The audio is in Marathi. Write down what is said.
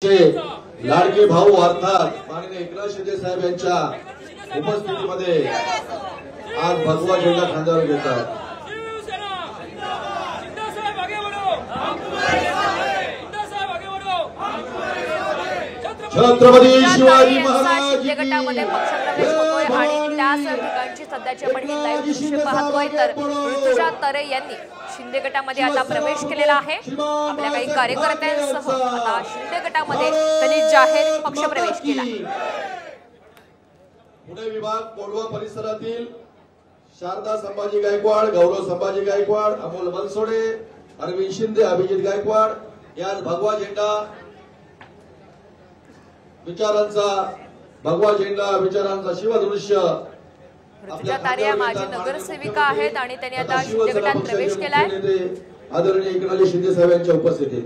लाडके भाऊ अर्थात माननीय एकनाथ शिंदे साहेब यांच्या उपस्थितीमध्ये आज भगवा झेंडा खांद्यावर घेतात। छत्रपती शिवाजी महाराज शिंदे गटामध्ये पक्षप्रवेश होतोय आणि त्याच ठिकाणची सध्याची आपण ही लाईव्ह दृश्य पाहतोय तर ऋतुजा तरे यांनी शिंदे गटामध्ये आता प्रवेश केलेला आहे। आपल्या काही कार्यकर्त्यांसह आता शिंदे गटामध्ये त्यांनी जाहीर पक्षप्रवेश केला। पुणे विभाग कोंढवा परिसरातील शारदा संभाजी गायकवाड, गौरव संभाजी गायकवाड, अमोल बनसोडे, अरविंद शिंदे, अभिजित गायकवाड याच भगवा झेंडा भगवा झेंडा विचारांचा शिवधनुष्य। ऋतुजा तारे माजी नगरसेविका आहेत आणि त्यांनी आता शिंदे गटात प्रवेश केलाय। आदरणीय एकनाथ शिंदे साहेब यांच्या उपस्थितीत